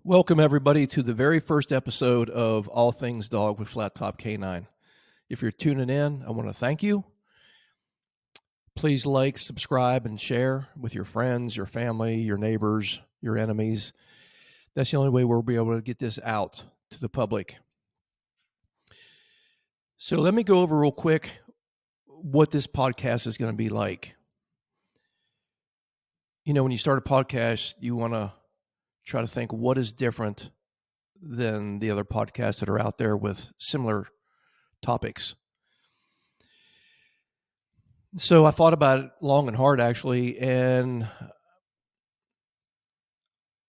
Welcome, everybody, to the very first episode of All Things Dog with FlatTop K9. If you're tuning in, I want to thank you. Please like, subscribe, and share with your friends, your family, your neighbors, your enemies. That's the only way we'll be able to get this out to the public. So let me go over real quick what this podcast is going to be like. You know, when you start a podcast, you want to try to think what is different than the other podcasts that are out there with similar topics. So I thought about it long and hard, actually, and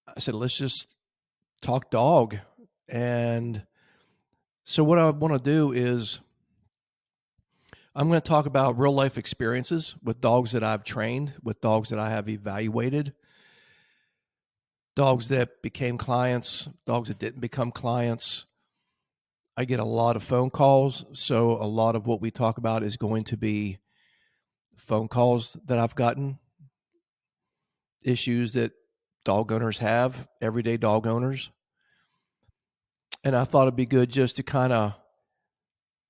I said, let's just talk dog. And so what I want to do is I'm going to talk about real life experiences with dogs that I've trained, with dogs that I have evaluated, dogs that became clients, dogs that didn't become clients. I get a lot of phone calls, so a lot of what we talk about is going to be phone calls that I've gotten, issues that dog owners have, everyday dog owners. And I thought it'd be good just to kind of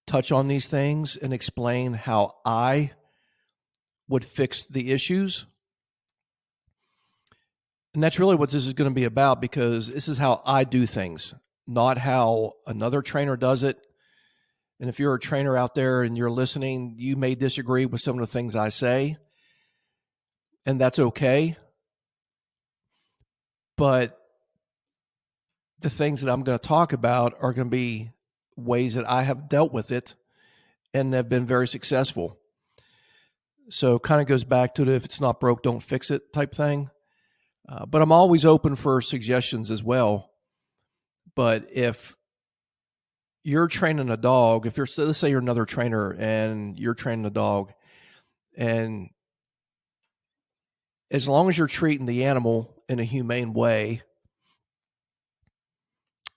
touch on these things and explain how I would fix the issues. And that's really what this is going to be about, because this is how I do things, not how another trainer does it. And if you're a trainer out there and you're listening, you may disagree with some of the things I say, and that's okay. But the things that I'm going to talk about are going to be ways that I have dealt with it and have been very successful. So it kind of goes back to the if it's not broke, don't fix it type thing. But I'm always open for suggestions as well. But if you're training a dog, if you're, let's say you're another trainer and you're training a dog, and as long as you're treating the animal in a humane way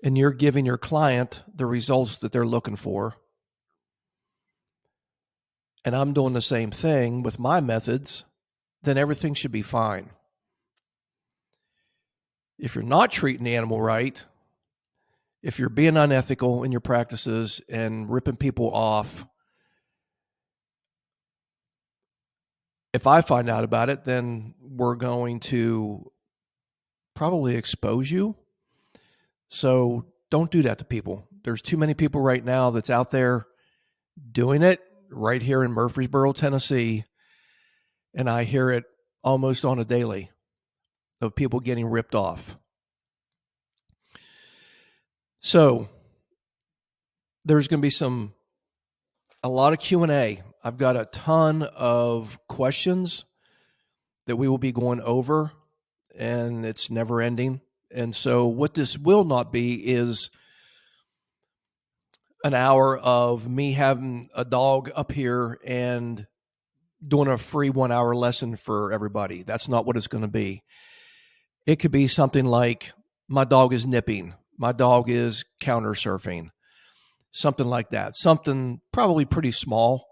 and you're giving your client the results that they're looking for, and I'm doing the same thing with my methods, then everything should be fine. If you're not treating the animal right, if you're being unethical in your practices and ripping people off, if I find out about it, then we're going to probably expose you. So don't do that to people. There's too many people right now that's out there doing it right here in Murfreesboro, Tennessee. And I hear it almost on a daily of people getting ripped off. So there's going to be a lot of Q&A. I've got a ton of questions that we will be going over, and it's never ending. And so what this will not be is an hour of me having a dog up here and doing a free 1 hour lesson for everybody. That's not what it's going to be. It could be something like my dog is nipping, my dog is counter surfing, something like that. Something probably pretty small,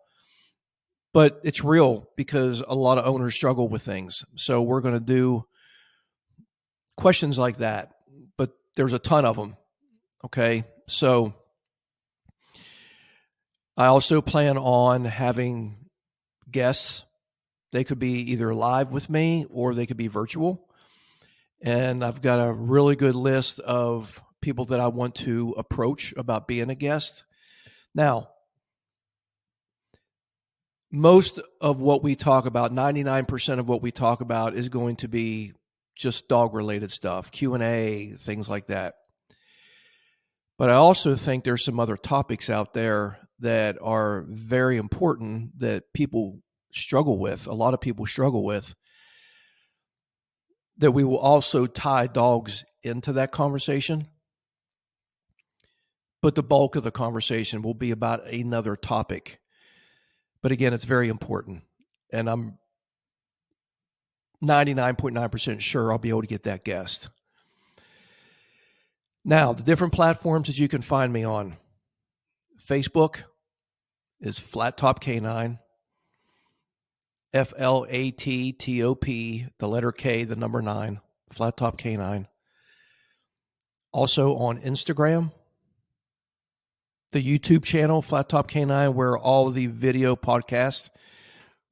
but it's real because a lot of owners struggle with things. So we're going to do questions like that, but there's a ton of them. Okay. So I also plan on having guests. They could be either live with me or they could be virtual. And I've got a really good list of people that I want to approach about being a guest. Now, most of what we talk about, 99% of what we talk about is going to be just dog-related stuff, Q&A, things like that. But I also think there's some other topics out there that are very important that people struggle with, a lot of people struggle with, that we will also tie dogs into that conversation. But the bulk of the conversation will be about another topic. But again, it's very important. And I'm 99.9% sure I'll be able to get that guest. Now, the different platforms that you can find me on. Facebook is FlatTop K9. FlatTop, the letter K, the number 9, FlatTop K9. Also on Instagram, the YouTube channel, FlatTop K9, where all the video podcasts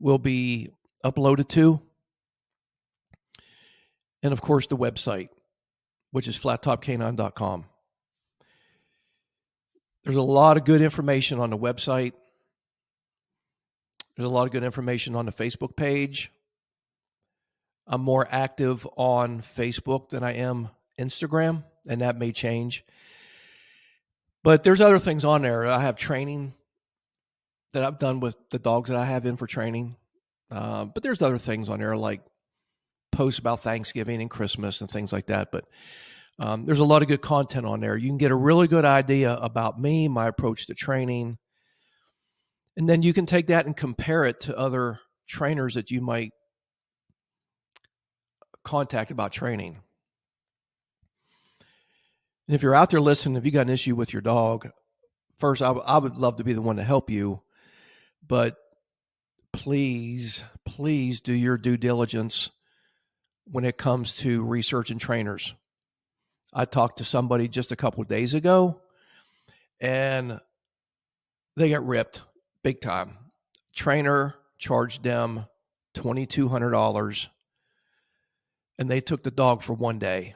will be uploaded to. And of course, the website, which is flattopk9.com. There's a lot of good information on the website. There's a lot of good information on the Facebook page. I'm more active on Facebook than I am Instagram, and that may change. But there's other things on there. I have training that I've done with the dogs that I have in for training. But there's other things on there like posts about Thanksgiving and Christmas and things like that. But there's a lot of good content on there. You can get a really good idea about me, my approach to training. And then you can take that and compare it to other trainers that you might contact about training. And if you're out there listening, if you got an issue with your dog, first, I would love to be the one to help you. But please do your due diligence when it comes to researching trainers. I talked to somebody just a couple of days ago, and they got ripped big time. Trainer charged them $2,200, and they took the dog for one day.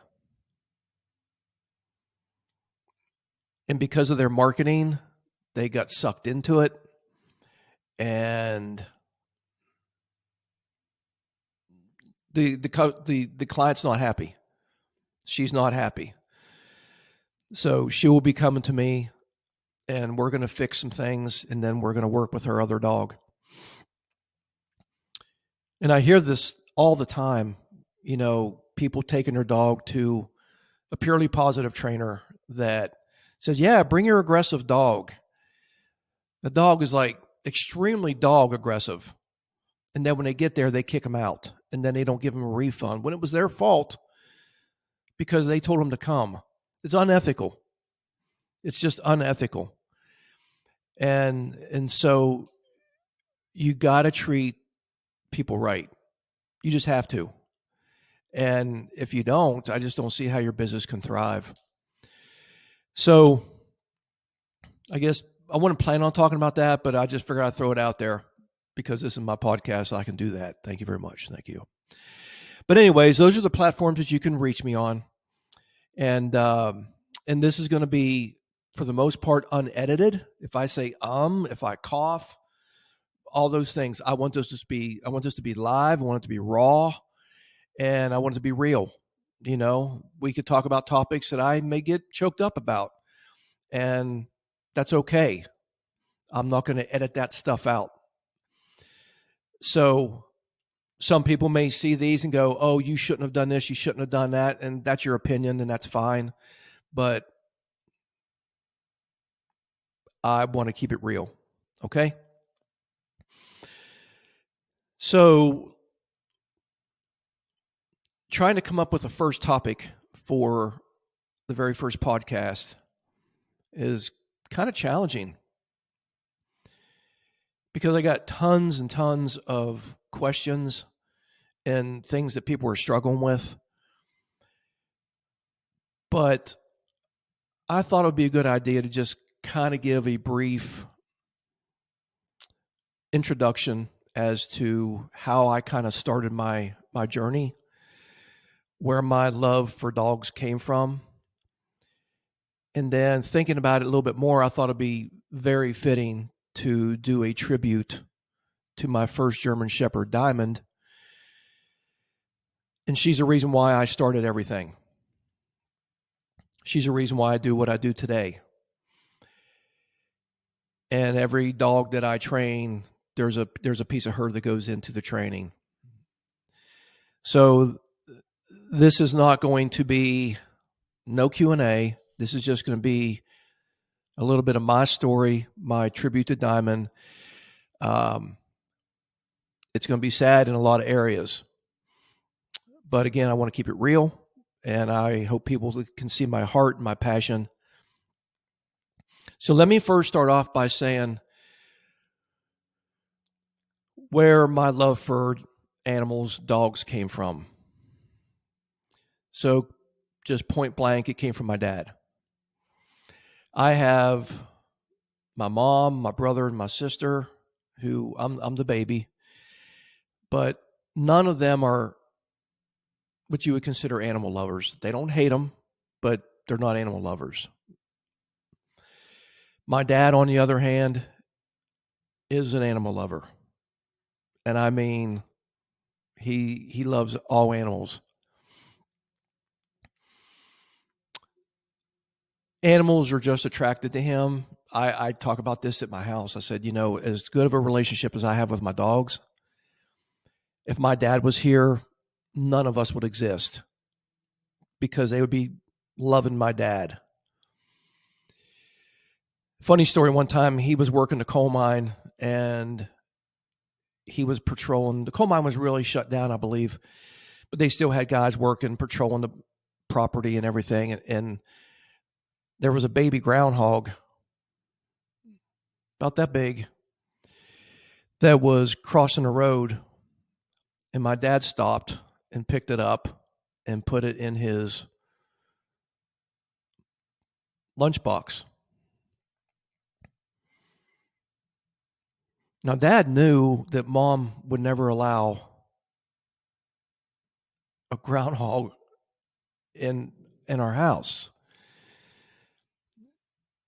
And because of their marketing, they got sucked into it, and the client's not happy. She's not happy. So she will be coming to me, and we're going to fix some things, and then we're going to work with her other dog. And I hear this all the time, people taking their dog to a purely positive trainer that says, yeah, bring your aggressive dog. The dog is like extremely dog aggressive. And then when they get there, they kick them out. And then they don't give them a refund when it was their fault because they told them to come. It's unethical. It's just unethical. And so you got to treat people right. You just have to. And if you don't, I just don't see how your business can thrive. So I guess I wouldn't plan on talking about that, but I just figured I'd throw it out there because this is my podcast, so I can do that. Thank you very much. Thank you. But anyways, those are the platforms that you can reach me on. And this is going to be, for the most part, unedited. If I say if I cough, all those things, I want this to be live. I want it to be raw, and I want it to be real. We could talk about topics that I may get choked up about, and that's okay. I'm not going to edit that stuff out. So some people may see these and go, oh, you shouldn't have done this, you shouldn't have done that, and that's your opinion, and that's fine. But I want to keep it real, okay? So trying to come up with a first topic for the very first podcast is kind of challenging because I got tons and tons of questions and things that people are struggling with. But I thought it would be a good idea to just kind of give a brief introduction as to how I kind of started my journey, where my love for dogs came from. And then thinking about it a little bit more, I thought it'd be very fitting to do a tribute to my first German Shepherd, Diamond. And she's the reason why I started everything. She's the reason why I do what I do today. And every dog that I train, there's a piece of her that goes into the training. So this is not going to be no Q&A. This is just going to be a little bit of my story, my tribute to Diamond. It's going to be sad in a lot of areas. But again, I want to keep it real, and I hope people can see my heart and my passion. So let me first start off by saying where my love for animals, dogs, came from. So just point blank, it came from my dad. I have my mom, my brother, and my sister, who I'm the baby, but none of them are what you would consider animal lovers. They don't hate them, but they're not animal lovers. My dad, on the other hand, is an animal lover. And I mean, he loves all animals. Animals are just attracted to him. I talk about this at my house. I said, as good of a relationship as I have with my dogs, if my dad was here, none of us would exist because they would be loving my dad. Funny story, one time he was working the coal mine and he was patrolling. The coal mine was really shut down, I believe, but they still had guys working, patrolling the property and everything. And there was a baby groundhog, about that big, that was crossing the road. And my dad stopped and picked it up and put it in his lunchbox. Now, Dad knew that Mom would never allow a groundhog in our house.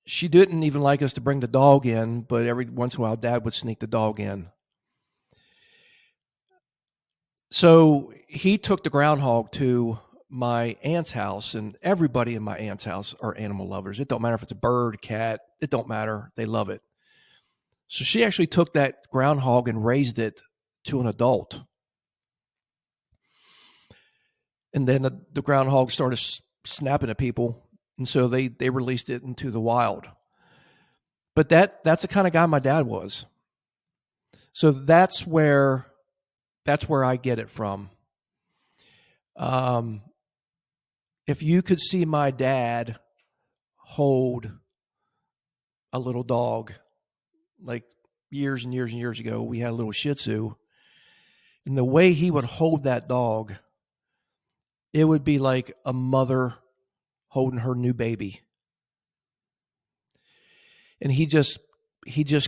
She didn't even like us to bring the dog in, but every once in a while, Dad would sneak the dog in. So he took the groundhog to my aunt's house, and everybody in my aunt's house are animal lovers. It don't matter if it's a bird, cat, it don't matter. They love it. So she actually took that groundhog and raised it to an adult. And then the groundhog started snapping at people, and so they released it into the wild. But that's the kind of guy my dad was. So that's where I get it from. If you could see my dad hold a little dog, like years and years and years ago, we had a little Shih Tzu, and the way he would hold that dog, it would be like a mother holding her new baby. And he just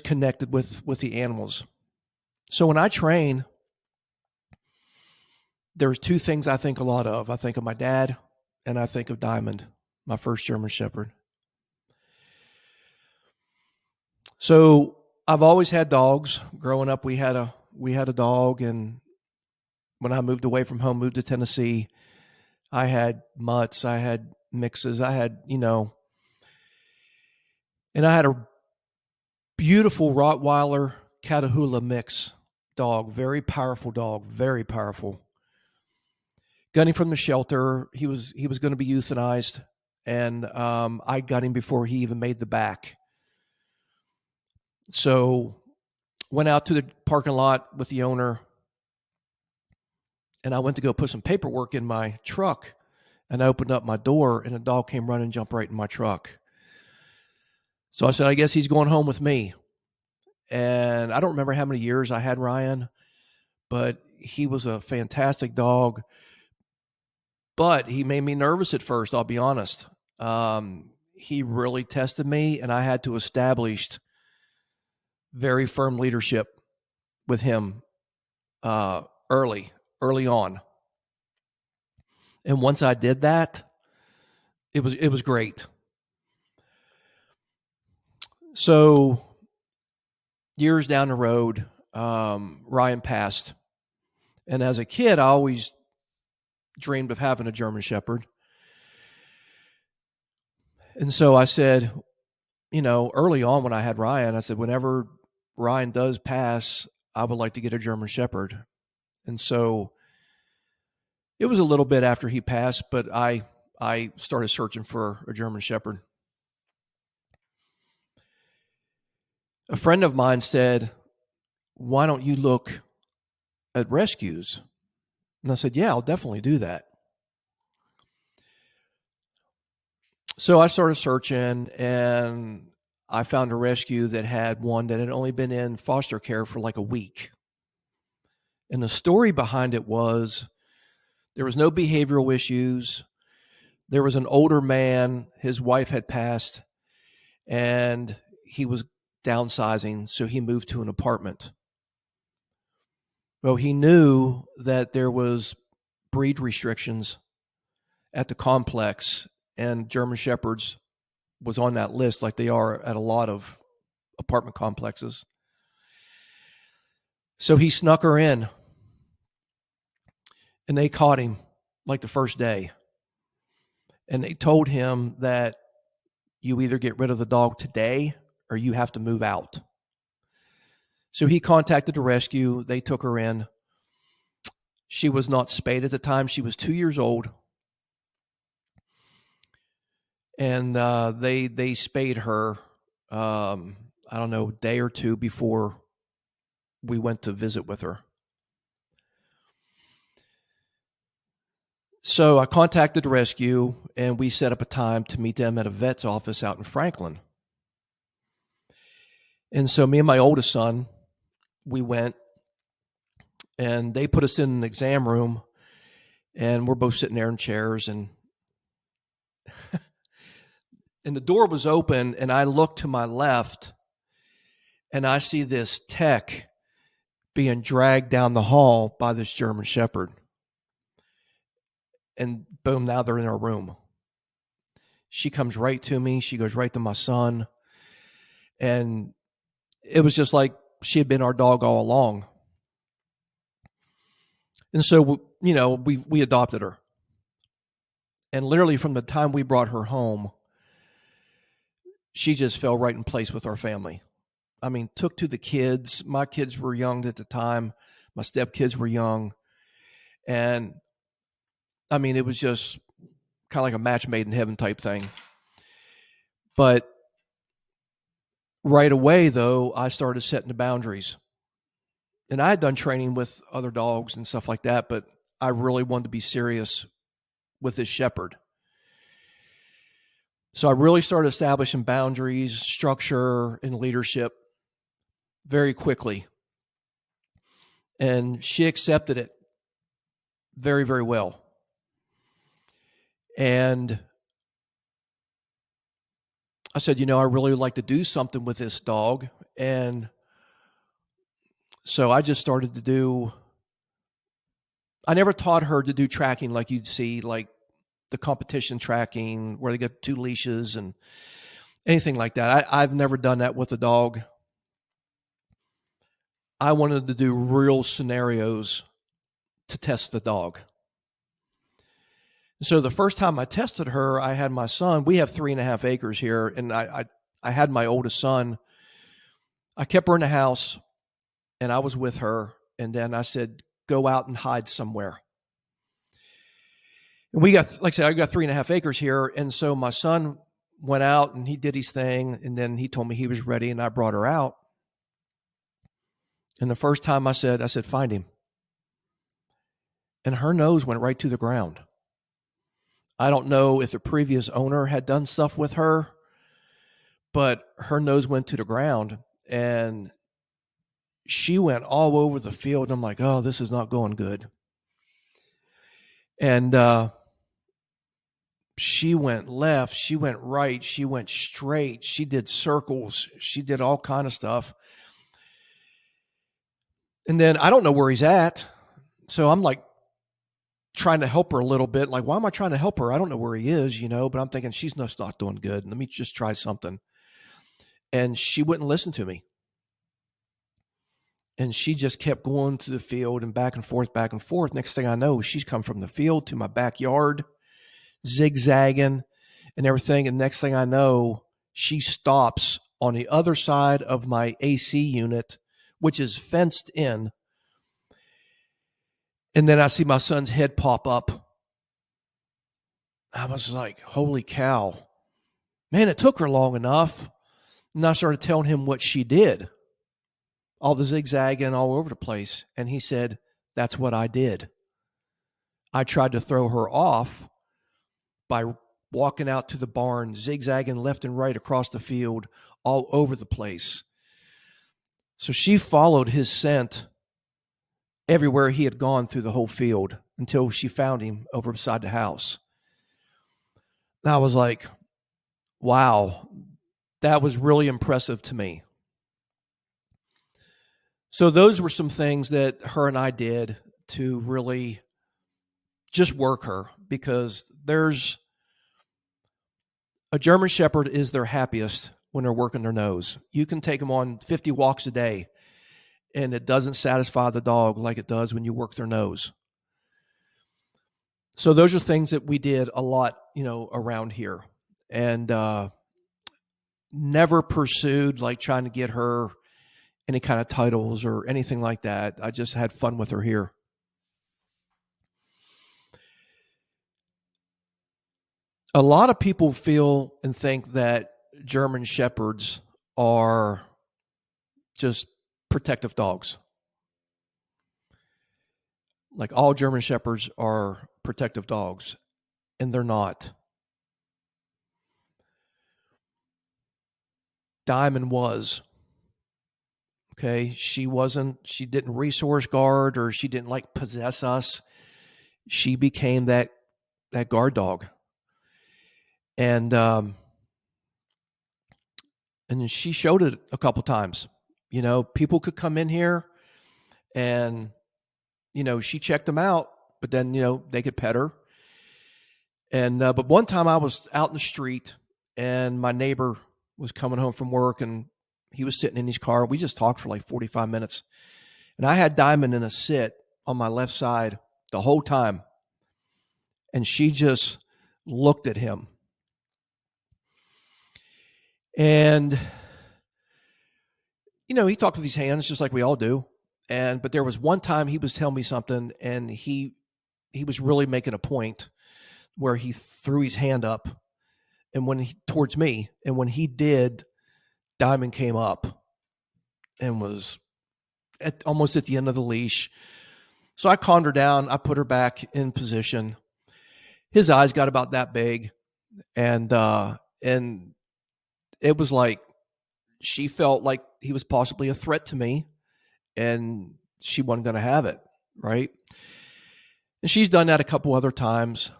connected with the animals. So when I train, there's two things I think a lot of. I think of my dad, and I think of Diamond, my first German Shepherd. So I've always had dogs. Growing up, we had a dog, and when I moved away from home, moved to Tennessee, I had mutts, I had mixes, I had, and I had a beautiful Rottweiler Catahoula mix dog, very powerful dog, very powerful. Got him from the shelter. He was going to be euthanized, and I got him before he even made the back. So went out to the parking lot with the owner, and I went to go put some paperwork in my truck, and I opened up my door, and a dog came running and jumped right in my truck. So I said, I guess he's going home with me. And I don't remember how many years I had Ryan, but he was a fantastic dog. But he made me nervous at first, I'll be honest. He really tested me, and I had to establish very firm leadership with him early on. And once I did that, it was great. So years down the road, Ryan passed. And as a kid, I always dreamed of having a German Shepherd. And so I said, early on when I had Ryan, I said, whenever Ryan does pass, I would like to get a German Shepherd. And so it was a little bit after he passed, but I started searching for a German Shepherd. A friend of mine said, why don't you look at rescues? And I said, yeah, I'll definitely do that. So I started searching, and I found a rescue that had one that had only been in foster care for like a week. And the story behind it was there was no behavioral issues. There was an older man, his wife had passed, and he was downsizing, so he moved to an apartment. Well, he knew that there was breed restrictions at the complex, and German Shepherds was on that list like they are at a lot of apartment complexes. So he snuck her in, and they caught him like the first day. And they told him that you either get rid of the dog today or you have to move out. So he contacted the rescue. They took her in. She was not spayed at the time. She was 2 years old. And they spayed her, I don't know, a day or two before we went to visit with her. So I contacted the rescue, and we set up a time to meet them at a vet's office out in Franklin. And so me and my oldest son, we went, and they put us in an exam room, and we're both sitting there in chairs, and the door was open, and I look to my left, and I see this tech being dragged down the hall by this German Shepherd. And boom, now they're in our room. She comes right to me. She goes right to my son. And it was just like she had been our dog all along. And so, we adopted her. And literally from the time we brought her home, she just fell right in place with our family. I mean, took to the kids. My kids were young at the time. My stepkids were young. And I mean, it was just kind of like a match made in heaven type thing. But right away, though, I started setting the boundaries. And I had done training with other dogs and stuff like that, but I really wanted to be serious with this shepherd. So I really started establishing boundaries, structure, and leadership very quickly. And she accepted it very, very well. And I said, I really would like to do something with this dog. And so I just started to do, I never taught her to do tracking like you'd see, like the competition tracking where they get 2 leashes and anything like that. I've never done that with a dog. I wanted to do real scenarios to test the dog. So the first time I tested her, I had my son. We have 3.5 acres here, and I had my oldest son. I kept her in the house, and I was with her, and then I said, go out and hide somewhere. And we got, like I said, I got 3.5 acres here, and so my son went out, and he did his thing, and then he told me he was ready, and I brought her out. And the first time I said, find him. And her nose went right to the ground. I don't know if the previous owner had done stuff with her, but her nose went to the ground, and she went all over the field. And I'm like, oh, this is not going good. And she went left, she went right, she went straight, she did circles, she did all kind of stuff. And then I don't know where he's at. So I'm like trying to help her a little bit. Like, why am I trying to help her? I don't know where he is, but I'm thinking she's not doing good. Let me just try something. And she wouldn't listen to me. And she just kept going to the field and back and forth, back and forth. Next thing I know, she's come from the field to my backyard, zigzagging and everything. And next thing I know, she stops on the other side of my AC unit, which is fenced in. And then I see my son's head pop up. I was like, holy cow. Man, it took her long enough. And I started telling him what she did. All the zigzagging all over the place. And he said, that's what I did. I tried to throw her off by walking out to the barn, zigzagging left and right across the field, all over the place. So she followed his scent everywhere he had gone through the whole field until she found him over beside the house. And I was like, wow, that was really impressive to me. So those were some things that her and I did to really just work her, because there's a German Shepherd is their happiest when they're working their nose. You can take them on 50 walks a day, and it doesn't satisfy the dog like it does when you work their nose. So those are things that we did a lot, around here, and never pursued like trying to get her any kind of titles or anything like that. I just had fun with her here. A lot of people feel and think that German Shepherds are just protective dogs. Like all German Shepherds are protective dogs, and they're not. Diamond was. Okay. She didn't resource guard, or she didn't like possess us. She became that guard dog. And and she showed it a couple times. People could come in here and she checked them out, but then they could pet her. And but one time I was out in the street, and my neighbor was coming home from work, and he was sitting in his car. We just talked for like 45 minutes, and I had Diamond in a sit on my left side the whole time, and she just looked at him. And he talked with his hands just like we all do. But there was one time he was telling me something, and he was really making a point where he threw his hand up, and towards me, and when he did, Diamond came up and was almost at the end of the leash. So I calmed her down. I put her back in position. His eyes got about that big, and it was like she felt like he was possibly a threat to me, and she wasn't going to have it, right? And she's done that a couple other times.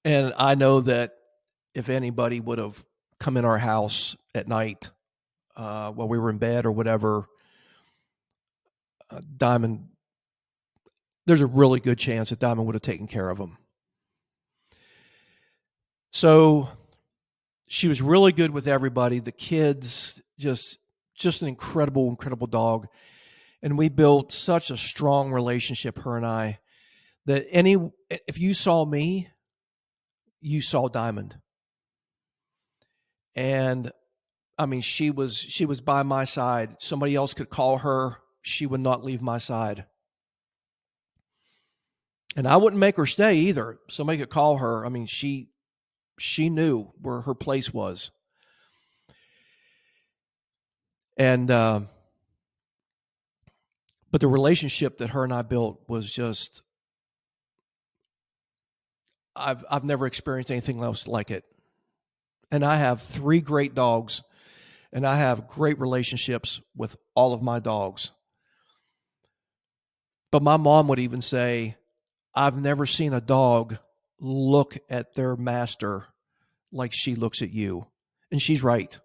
And I know that if anybody would have come in our house at night while we were in bed or whatever, Diamond, there's a really good chance that Diamond would have taken care of him. So she was really good with everybody. The kids, just an incredible dog. And we built such a strong relationship, her and I, that if you saw me, you saw Diamond. And I mean, she was by my side. Somebody else could call her, she would not leave my side. And I wouldn't make her stay either. Somebody could call her. I mean, she knew where her place was. And but the relationship that her and I built was just, I've never experienced anything else like it. And I have 3 great dogs, and I have great relationships with all of my dogs. But my mom would even say, I've never seen a dog look at their master like she looks at you. And she's right.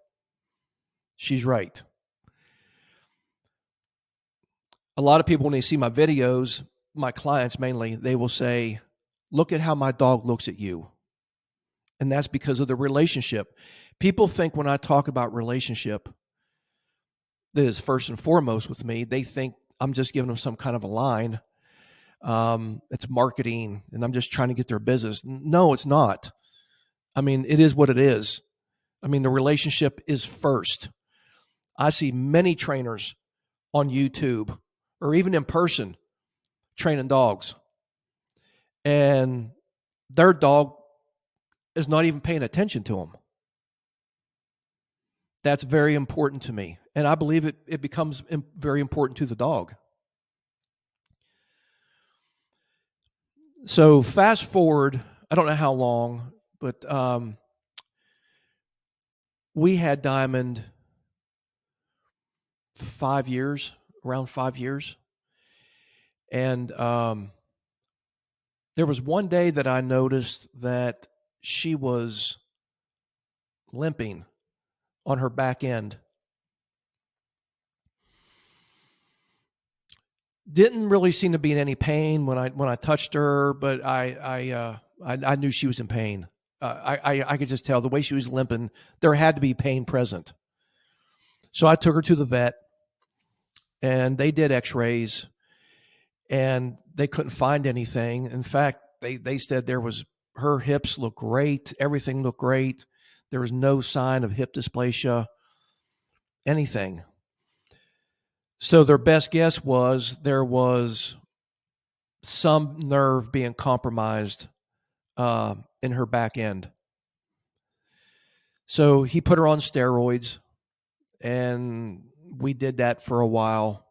She's right. A lot of people, when they see my videos, my clients mainly, they will say, look at how my dog looks at you. And that's because of the relationship. People think when I talk about relationship, that is first and foremost with me, they think I'm just giving them some kind of a line. It's marketing, and I'm just trying to get their business. No, it's not. I mean, it is what it is. I mean, the relationship is first. I see many trainers on YouTube or even in person training dogs, and their dog is not even paying attention to them. That's very important to me. And I believe it becomes very important to the dog. So fast forward, I don't know how long, but we had Diamond 5 years, around 5 years. And there was one day that I noticed that she was limping on her back end. Didn't really seem to be in any pain when I touched her, but I knew she was in pain. I could just tell the way she was limping. There had to be pain present. So I took her to the vet, and they did X-rays, and they couldn't find anything. In fact, they said there was her hips looked great, everything looked great. There was no sign of hip dysplasia, anything. So their best guess was there was some nerve being compromised in her back end. So he put her on steroids, and we did that for a while.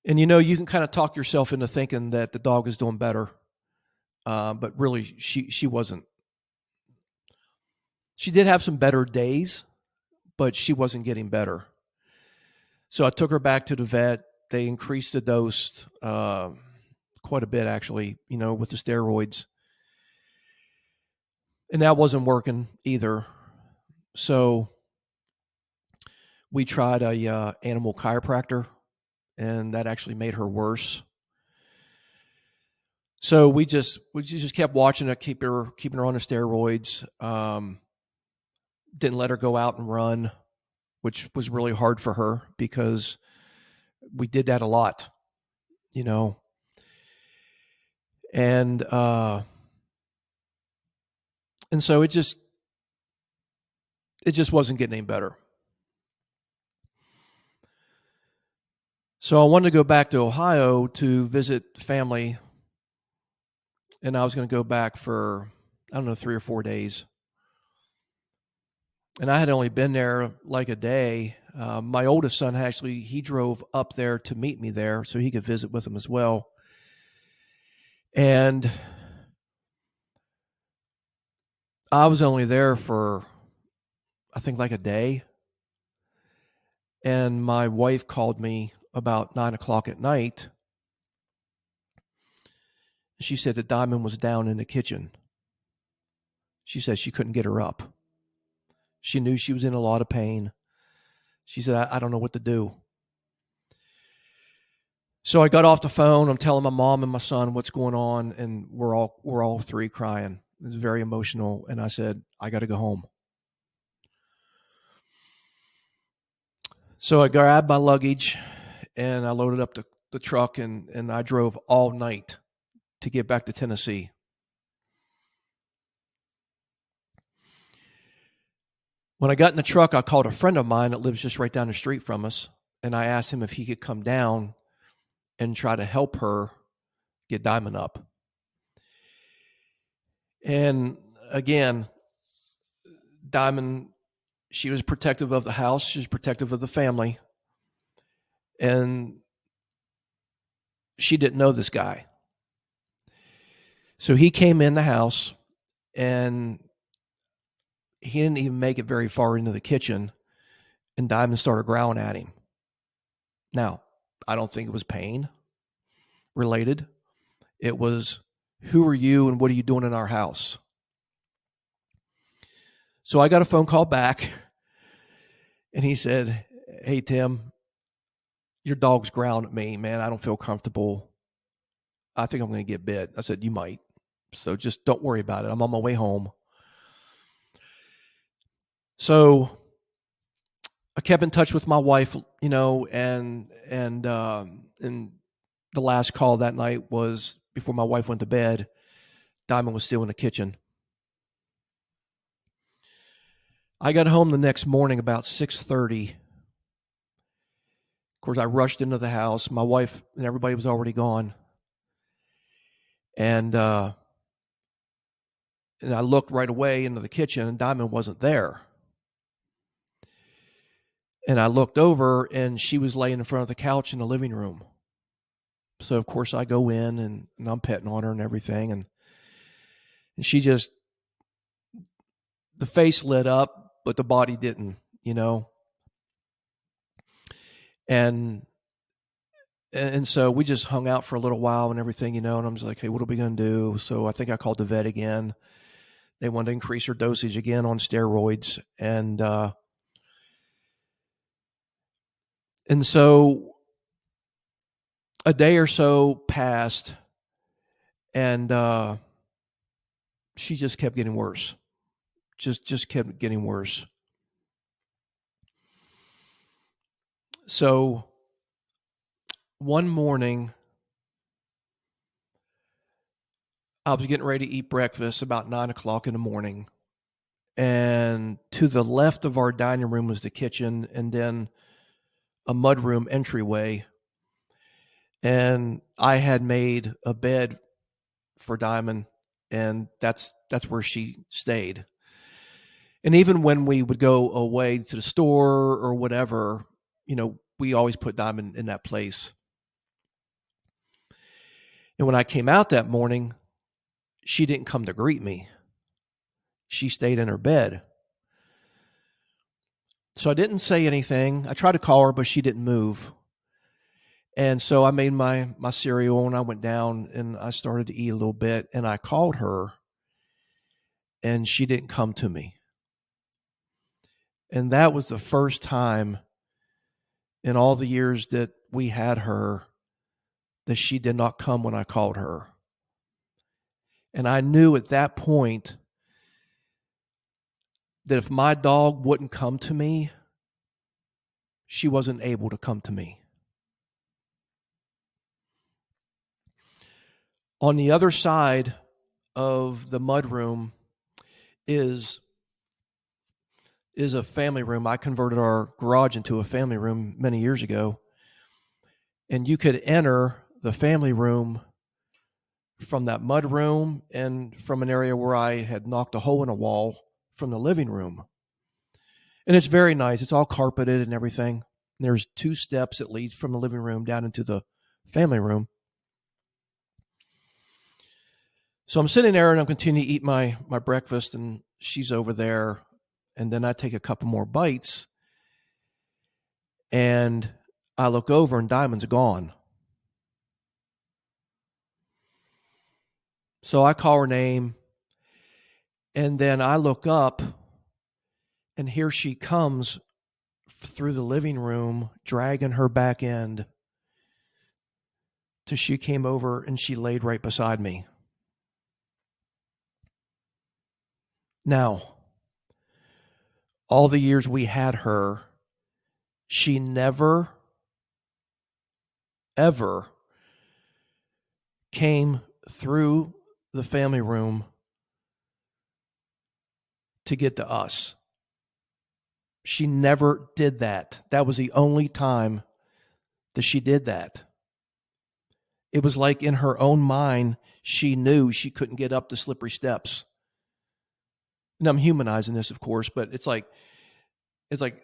And you can kind of talk yourself into thinking that the dog is doing better, but really she wasn't. She did have some better days, but she wasn't getting better. So I took her back to the vet. They increased the dose quite a bit, actually, with the steroids. And that wasn't working either. So we tried a animal chiropractor, and that actually made her worse. So we just kept watching it, keeping her on the steroids. Didn't let her go out and run, which was really hard for her because we did that a lot, and so it just wasn't getting any better. So I wanted to go back to Ohio to visit family, and I was going to go back for, 3 or 4 days. And I had only been there like a day. My oldest son, actually, he drove up there to meet me there so he could visit with him as well. And I was only there for, I think, like a day. And my wife called me about 9:00 at night. She said that Diamond was down in the kitchen. She said she couldn't get her up. She knew she was in a lot of pain. She said, I don't know what to do. So I got off the phone. I'm telling my mom and my son what's going on, and we're all three crying. It was very emotional. And I said, I got to go home. So I grabbed my luggage and I loaded up the truck, and I drove all night to get back to Tennessee. When I got in the truck, I called a friend of mine that lives just right down the street from us, and I asked him if he could come down and try to help her get Diamond up. And again, Diamond, she was protective of the house. She was protective of the family. And she didn't know this guy. So he came in the house, and he didn't even make it very far into the kitchen, and Diamond started growling at him. Now, I don't think it was pain related. It was, who are you and what are you doing in our house? So I got a phone call back, and he said, hey, Tim, your dog's growling at me, man. I don't feel comfortable. I think I'm going to get bit. I said, you might. So just don't worry about it. I'm on my way home. So I kept in touch with my wife, and the last call that night was before my wife went to bed. Diamond was still in the kitchen. I got home the next morning about 6:30. Of course, I rushed into the house. My wife and everybody was already gone. And I looked right away into the kitchen, and Diamond wasn't there. And I looked over, and she was laying in front of the couch in the living room. So, of course, I go in, and I'm petting on her and everything. And she just, the face lit up, but the body didn't, And And so we just hung out for a little while and everything, and I'm just like, hey, what are we going to do? So I think I called the vet again. They wanted to increase her dosage again on steroids. And so a day or so passed, and she just kept getting worse. Just kept getting worse. So one morning, I was getting ready to eat breakfast about 9 o'clock in the morning. And to the left of our dining room was the kitchen, and then a mudroom entryway. And I had made a bed for Diamond, and that's where she stayed. And even when we would go away to the store or whatever, we always put Diamond in that place. And when I came out that morning, she didn't come to greet me. She stayed in her bed. So I didn't say anything. I tried to call her, but she didn't move. And so I made my cereal, and I went down and I started to eat a little bit, and I called her, and she didn't come to me. And that was the first time in all the years that we had her that she did not come when I called her. And I knew at that point that if my dog wouldn't come to me, she wasn't able to come to me. On the other side of the mudroom is a family room. I converted our garage into a family room many years ago. And you could enter the family room from that mud room and from an area where I had knocked a hole in a wall from the living room. And it's very nice. It's all carpeted and everything. And there's 2 steps that lead from the living room down into the family room. So I'm sitting there and I'm continuing to eat my breakfast, and she's over there. And then I take a couple more bites, and I look over and Diamond's gone. So I call her name, and then I look up, and here she comes through the living room, dragging her back end, till she came over and she laid right beside me. Now, all the years we had her, she never, ever came through the family room to get to us. She never did that. That was the only time that she did that. It was like in her own mind, she knew she couldn't get up the slippery steps. And I'm humanizing this, of course, but it's like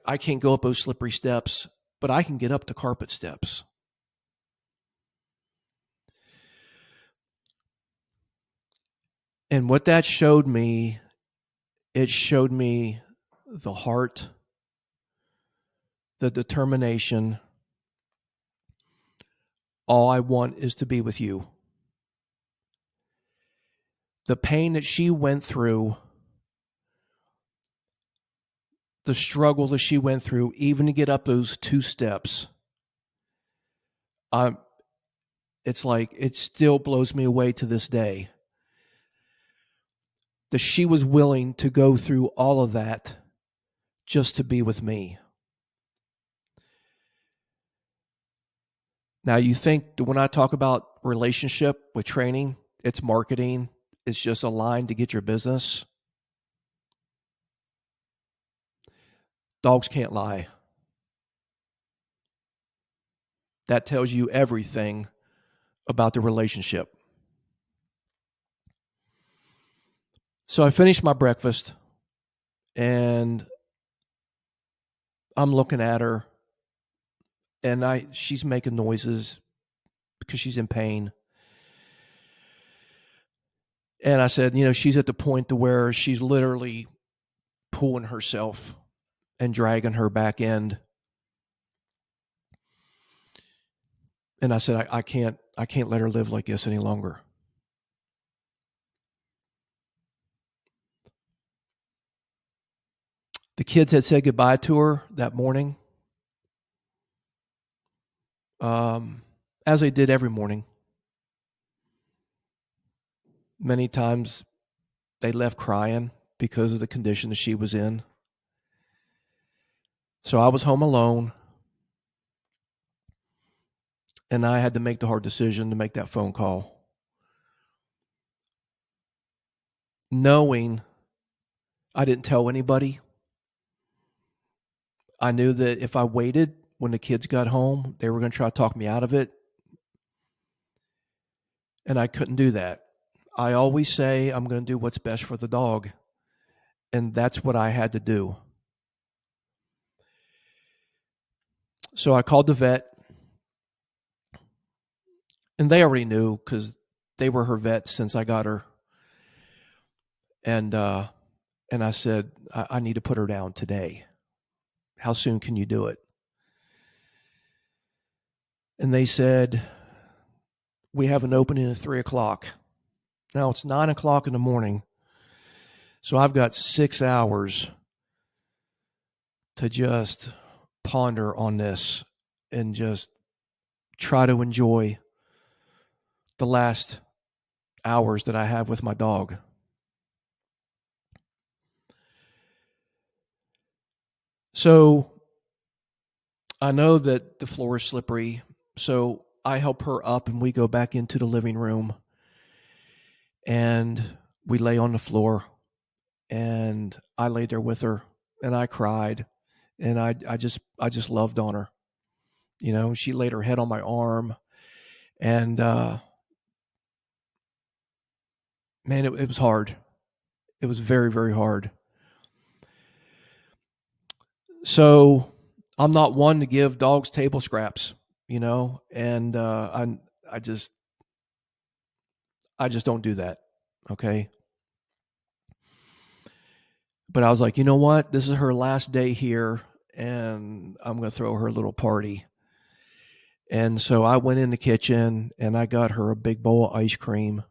I can't go up those slippery steps, but I can get up the carpet steps. And what that showed me, it showed me the heart, the determination. All I want is to be with you. The pain that she went through, the struggle that she went through, even to get up those 2 steps, it's like it still blows me away to this day that she was willing to go through all of that just to be with me. Now, you think when I talk about relationship with training, it's marketing, it's just a line to get your business. Dogs can't lie. That tells you everything about the relationship. So I finished my breakfast, and I'm looking at her, and she's making noises because she's in pain. And I said, she's at the point to where she's literally pulling herself and dragging her back end. And I said, I can't let her live like this any longer. The kids had said goodbye to her that morning, as they did every morning. Many times they left crying because of the condition that she was in. So I was home alone, and I had to make the hard decision to make that phone call, knowing I didn't tell anybody. I knew that if I waited when the kids got home, they were going to try to talk me out of it, and I couldn't do that. I always say I'm going to do what's best for the dog, and that's what I had to do. So I called the vet, and they already knew because they were her vets since I got her. And I said, I need to put her down today. How soon can you do it? And they said, we have an opening at 3:00. Now it's 9:00 in the morning. So I've got 6 hours to just ponder on this and just try to enjoy the last hours that I have with my dog. So I know that the floor is slippery. So I help her up and we go back into the living room and we lay on the floor and I laid there with her and I cried and I just loved on her. You know, she laid her head on my arm and man, it was hard. It was very, very hard. So I'm not one to give dogs table scraps, you know, and I just don't do that. Okay. But I was like, you know what? This is her last day here, and I'm going to throw her a little party. And so I went in the kitchen and I got her a big bowl of ice cream,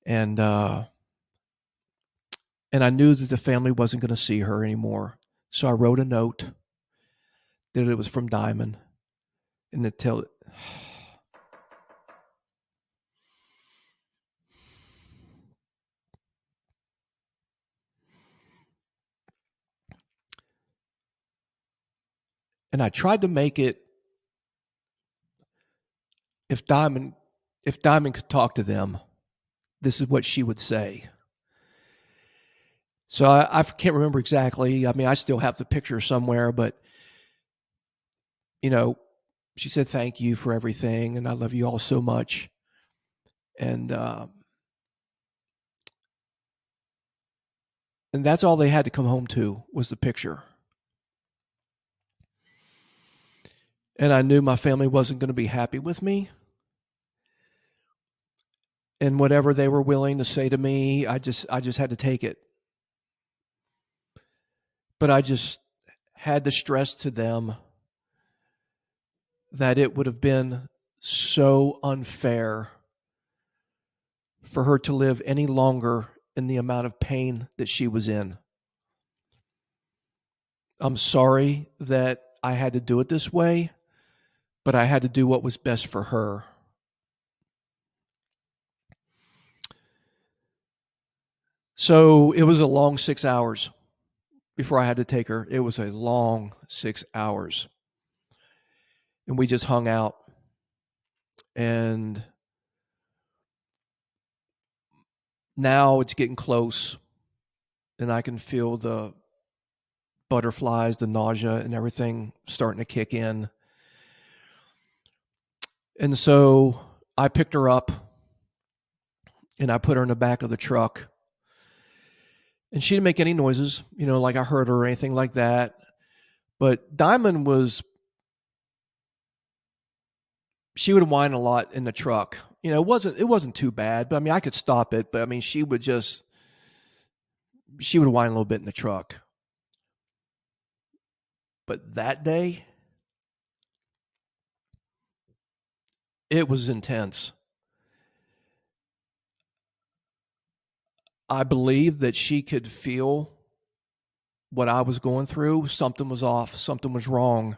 and I knew that the family wasn't going to see her anymore. So I wrote a note that it was from Diamond, and to tell, and I tried to make it if Diamond could talk to them, this is what she would say. So I can't remember exactly. I mean, I still have the picture somewhere, but you know, she said thank you for everything, and I love you all so much. And and that's all they had to come home to was the picture. And I knew my family wasn't going to be happy with me, and whatever they were willing to say to me, I just had to take it. But I just had to stress to them that it would have been so unfair for her to live any longer in the amount of pain that she was in. I'm sorry that I had to do it this way, but I had to do what was best for her. So it was a long 6 hours before I had to take her. It was a long 6 hours. And we just hung out. And now it's getting close. And I can feel the butterflies, the nausea, and everything starting to kick in. And so I picked her up and I put her in the back of the truck. And she didn't make any noises, you know, like I heard her or anything like that. But Diamond was, she would whine a lot in the truck. You know, it wasn't too bad, but I mean, I could stop it, but I mean, she would whine a little bit in the truck. But that day, It was intense. I believe that she could feel what I was going through. Something was off, something was wrong.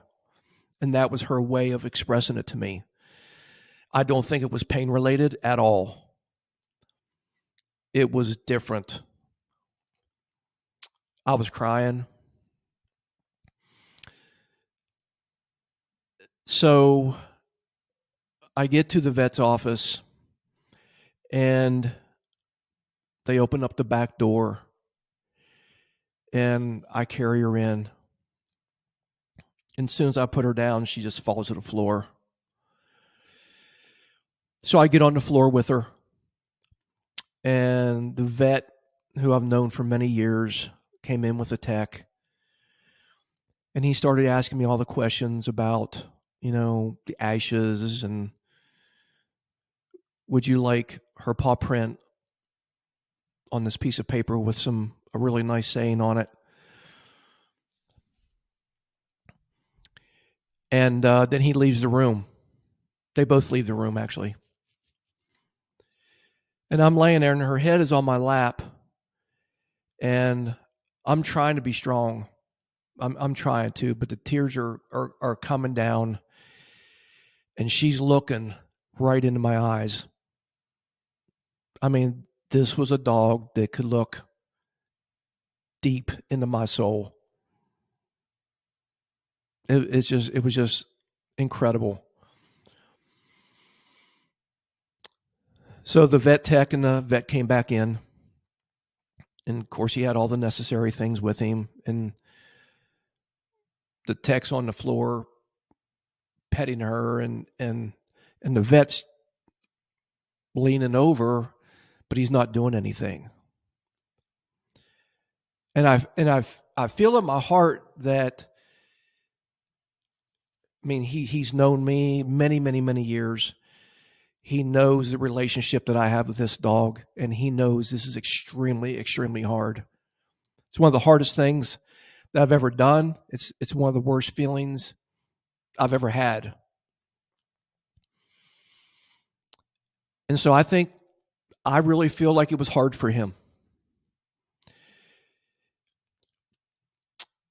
And that was her way of expressing it to me. I don't think it was pain related at all. It was different. I was crying. So I get to the vet's office and they open up the back door and I carry her in. And as soon as I put her down, she just falls to the floor. So I get on the floor with her, and the vet, who I've known for many years, came in with a tech, and he started asking me all the questions about, the ashes, and would you like her paw print on this piece of paper with a really nice saying on it. And then he leaves the room. They both leave the room, actually. And I'm laying there, and her head is on my lap, and I'm trying to be strong. I'm trying to, but the tears are coming down, and she's looking right into my eyes. I mean, this was a dog that could look deep into my soul. It was just incredible. So the vet tech and the vet came back in, and of course he had all the necessary things with him, and the tech's on the floor petting her, and the vet's leaning over, but he's not doing anything. And I feel in my heart that, I mean, he's known me many, many, many years. He knows the relationship that I have with this dog, and he knows this is extremely, extremely hard. It's one of the hardest things that I've ever done. It's one of the worst feelings I've ever had. And so I really feel like it was hard for him.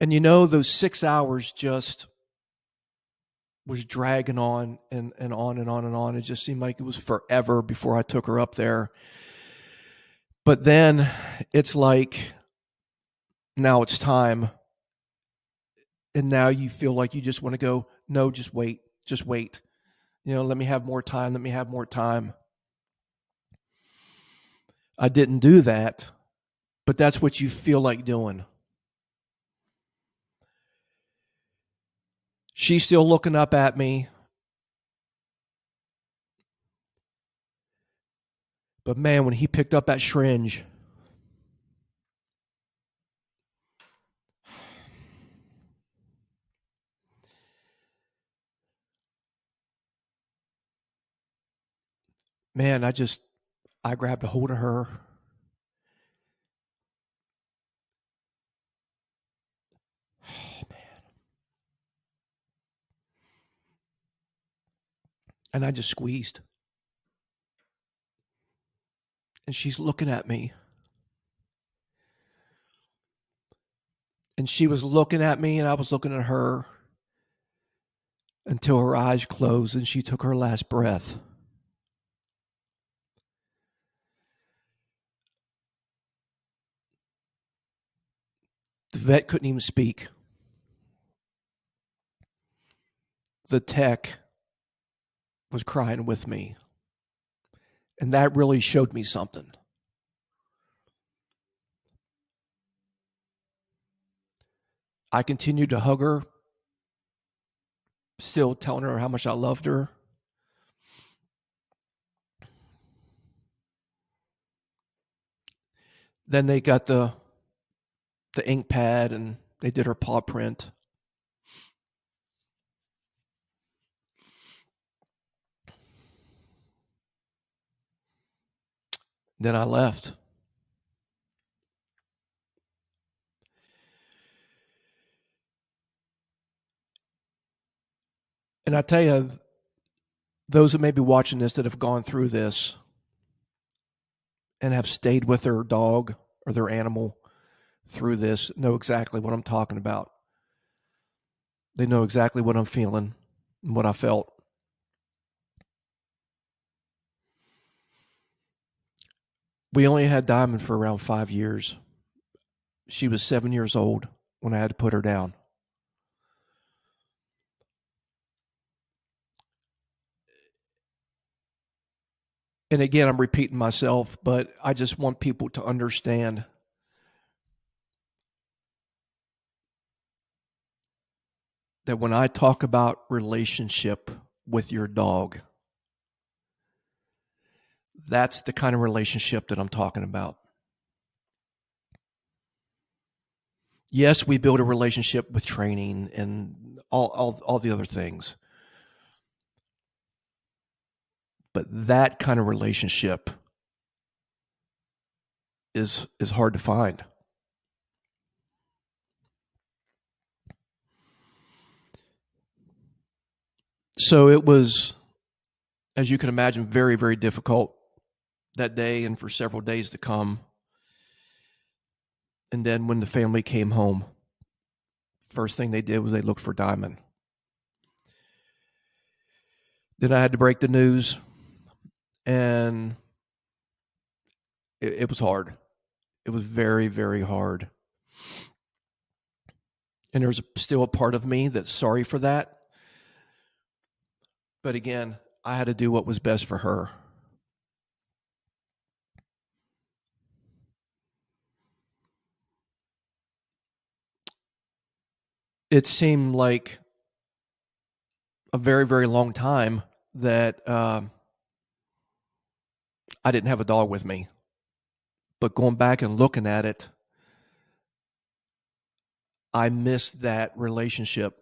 And those 6 hours just was dragging on and on and on and on. It just seemed like it was forever before I took her up there. But then it's like, now it's time. And now you feel like you just want to go, no, just wait. Just wait. Let me have more time. Let me have more time. I didn't do that, but that's what you feel like doing. She's still looking up at me. But man, when he picked up that syringe, man, I grabbed a hold of her. Oh, man. And I just squeezed. And she's looking at me. And she was looking at me, and I was looking at her until her eyes closed and she took her last breath. The vet couldn't even speak. The tech was crying with me. And that really showed me something. I continued to hug her, still telling her how much I loved her. Then they got the ink pad and they did her paw print. Then I left. And I tell you, those that may be watching this that have gone through this and have stayed with their dog or their animal through this know exactly what I'm talking about. They know exactly what I'm feeling and what I felt. We only had Diamond for around 5 years. She was 7 years old when I had to put her down. And again, I'm repeating myself, but I just want people to understand that when I talk about relationship with your dog, that's the kind of relationship that I'm talking about. Yes, we build a relationship with training and all the other things. But that kind of relationship is hard to find. So it was, as you can imagine, very, very difficult that day and for several days to come. And then when the family came home, first thing they did was they looked for Diamond. Then I had to break the news, and it was hard. It was very, very hard. And there's still a part of me that's sorry for that. But again, I had to do what was best for her. It seemed like a very, very long time that I didn't have a dog with me. But going back and looking at it, I missed that relationship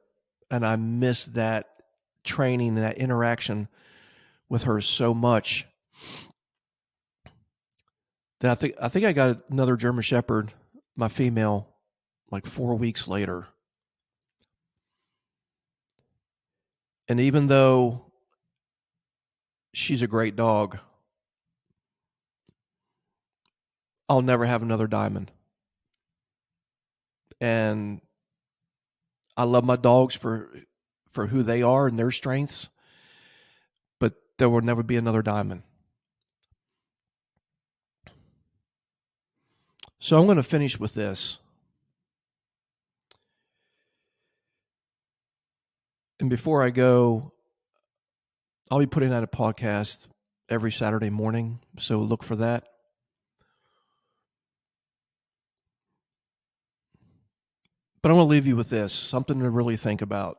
and I missed that training and that interaction with her so much that I think I got another German Shepherd, my female, like 4 weeks later. And even though she's a great dog, I'll never have another Diamond. And I love my dogs for who they are and their strengths, but there will never be another Diamond. So I'm going to finish with this. And before I go, I'll be putting out a podcast every Saturday morning, so look for that. But I want to leave you with this, something to really think about.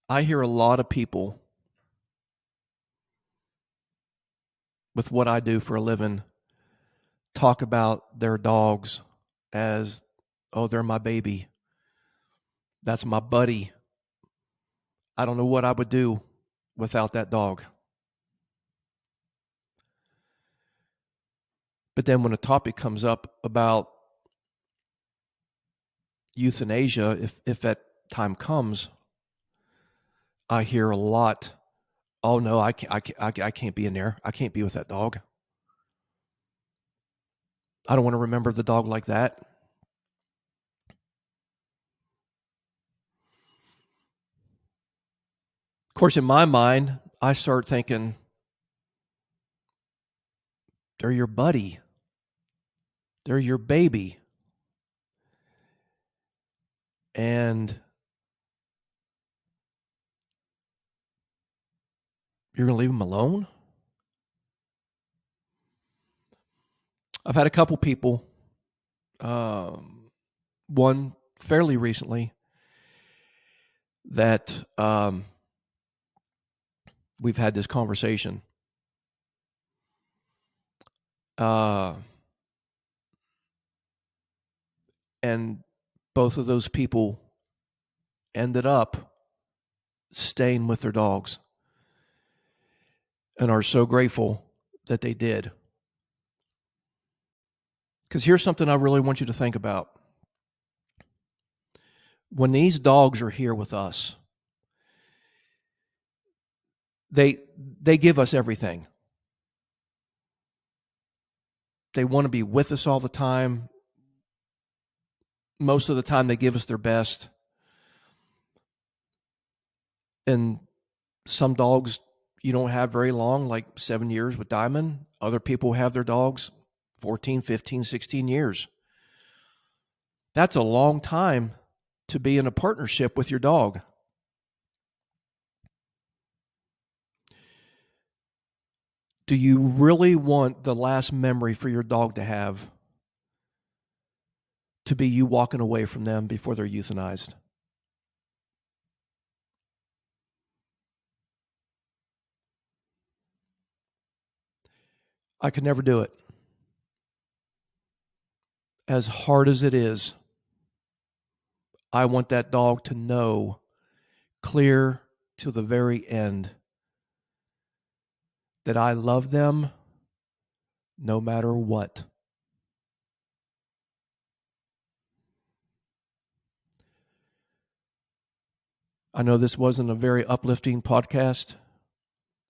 I hear a lot of people with what I do for a living talk about their dogs as, oh, they're my baby. That's my buddy. I don't know what I would do without that dog. But then when a topic comes up about euthanasia, if that time comes, I hear a lot, oh no, I can't be in there. I can't be with that dog. I don't want to remember the dog like that. Of course, in my mind, I start thinking, they're your buddy. They're your baby. And you're going to leave them alone? I've had a couple people, one fairly recently, that we've had this conversation. And both of those people ended up staying with their dogs and are so grateful that they did. Because here's something I really want you to think about. When these dogs are here with us, they give us everything. They want to be with us all the time. Most of the time, they give us their best. And some dogs you don't have very long, like 7 years with Diamond. Other people have their dogs 14, 15, 16 years. That's a long time to be in a partnership with your dog. Do you really want the last memory for your dog to have to be you walking away from them before they're euthanized? I could never do it. As hard as it is, I want that dog to know clear to the very end that I love them no matter what. I know this wasn't a very uplifting podcast,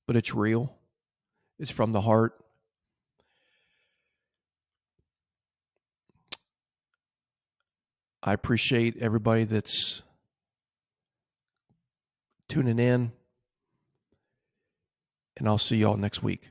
but it's real. It's from the heart. I appreciate everybody that's tuning in, and I'll see y'all next week.